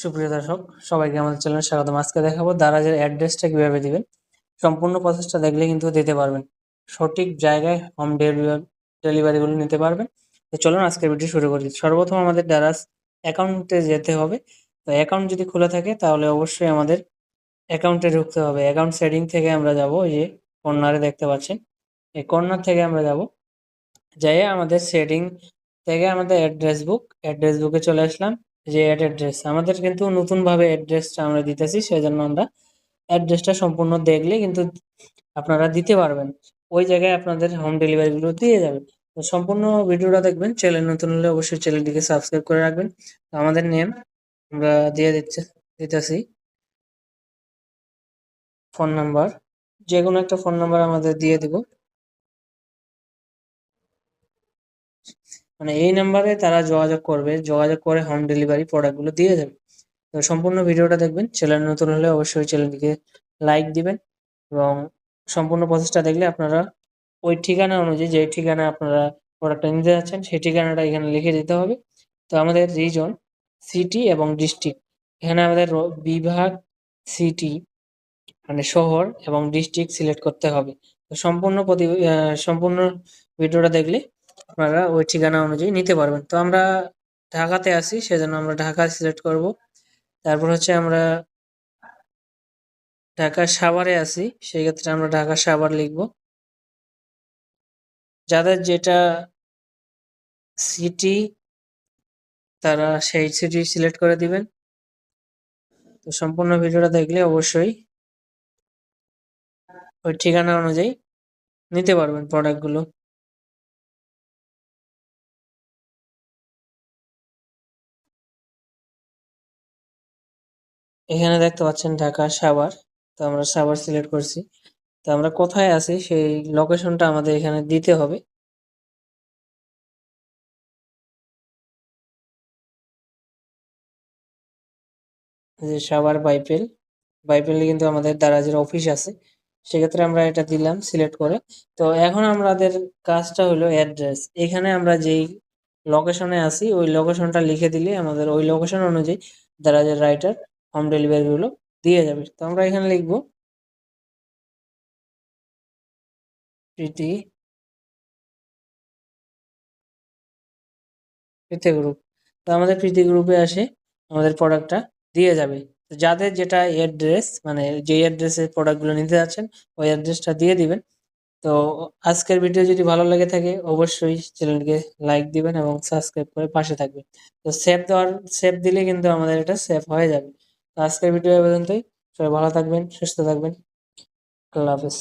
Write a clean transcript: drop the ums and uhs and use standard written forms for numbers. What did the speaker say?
সুপ্রিয় দর্শক, সবাইকে আমাদের চ্যানেলে স্বাগতম। আজকে দেখাবো দারাজের অ্যাড্রেসটা কিভাবে দিবেন। সম্পূর্ণ প্রসেসটা দেখলে কিন্তু দিতে পারবেন, সঠিক জায়গায় হোম ডেলিভারিগুলো নিতে পারবেন। তো চলুন আজকের ভিডিও শুরু করি। সর্বপ্রথম আমাদের দারাজ অ্যাকাউন্টে যেতে হবে। তো অ্যাকাউন্ট যদি খোলা থাকে তাহলে অবশ্যই আমাদের অ্যাকাউন্টে ঢুকতে হবে। অ্যাকাউন্ট সেটিং থেকে আমরা যাব, এই যে কর্নারে দেখতে পাচ্ছেন, এই কর্নার থেকে আমরা যাব, যাই আমাদের সেটিং থেকে আমাদের অ্যাড্রেস বুকে চলে আসলাম। যে অ্যাড্রেস আমাদের কিন্তু নতুন ভাবে অ্যাড্রেসটা আমরা দিতেছি, সেজন্য আমরা অ্যাড্রেসটা সম্পূর্ণ দেখলে কিন্তু আপনারা দিতে পারবেন, ওই জায়গায় আপনাদের হোম ডেলিভারি গুলো দিয়ে যাবে। তো সম্পূর্ণ ভিডিওটা দেখবেন। চ্যানেল নতুন হলে অবশ্যই চ্যানেলটিকে সাবস্ক্রাইব করে রাখবেন। তো আমাদের নেম আমরা দিয়ে দিতেছি, ফোন নাম্বার, যে কোনো একটা ফোন নাম্বার আমাদের দিয়ে দিব। মানে এই নাম্বারে তারা যোগাযোগ করবে, যোগাযোগ করে হোম ডেলিভারি প্রোডাক্টগুলো দিয়ে যাবে। তো সম্পূর্ণ ভিডিওটা দেখবেন। চ্যানেল নতুন হলে অবশ্যই চ্যানেলটিকে লাইক দিবেন এবং সম্পূর্ণ প্রসেসটা দেখলে আপনারা ওই ঠিকানা অনুযায়ী, যে ঠিকানা আপনারা প্রোডাক্টটা নিতে যাচ্ছেন সেই ঠিকানাটা এখানে লিখে দিতে হবে। তো আমাদের রিজন, সিটি এবং ডিস্ট্রিক্ট, এখানে আমাদের বিভাগ, সিটি মানে শহর এবং ডিস্ট্রিক্ট সিলেক্ট করতে হবে। তো সম্পূর্ণ ভিডিওটা দেখলে আপনারা ওই ঠিকানা অনুযায়ী নিতে পারবেন। তো আমরা ঢাকাতে আছি, সেজন্য আমরা ঢাকা সিলেক্ট করব। তারপর হচ্ছে আমরা ঢাকা সাভারে আছি, সেই ক্ষেত্রে আমরা ঢাকা সাভার লিখব। যাদের যেটা সিটি তারা সেই সিটি সিলেক্ট করে দিবেন। তো সম্পূর্ণ ভিডিওটা দেখলে অবশ্যই ওই ঠিকানা অনুযায়ী নিতে পারবেন প্রোডাক্টগুলো। এখানে দেখতে পাচ্ছেন ঢাকা সাভার, তো আমরা সাভার সিলেক্ট করছি। তো আমরা কোথায় আছি সেই লোকেশনটা আমাদের এখানে দিতে হবে। যে সাভার বাইপেল, বাইপেলে কিন্তু আমাদের দারাজের অফিস আছে, সেক্ষেত্রে আমরা এটা দিলাম সিলেক্ট করে। তো এখন আমাদের কাজটা হলো অ্যাড্রেস। এখানে আমরা যেই লোকেশনে আছি ওই লোকেশনটা লিখে দিলে আমাদের ওই লোকেশন অনুযায়ী দারাজের রাইটার হোম ডেলিভারি গুলো দিয়ে যাবে। তো আমরা এখানে লিখবো প্রীতি প্রীতি গ্রুপ। তো আমাদের প্রীতি গ্রুপে আসে আমাদের প্রোডাক্টটা দিয়ে যাবে। তো যাদের যেটা অ্যাড্রেস, মানে যে অ্যাড্রেসে প্রোডাক্টগুলো নিতে যাচ্ছেন ওই অ্যাড্রেসটা দিয়ে দিবেন। তো আজকের ভিডিও যদি ভালো লেগে থাকে অবশ্যই চ্যানেলকে লাইক দিবেন এবং সাবস্ক্রাইব করে পাশে থাকবেন। তো সেভ দিলে কিন্তু আমাদের এটা সেভ হয়ে যাবে। তো আজকের ভিডিও এ পর্যন্তই। সবাই ভালো থাকবেন, সুস্থ থাকবেন। আল্লাহ হাফেজ।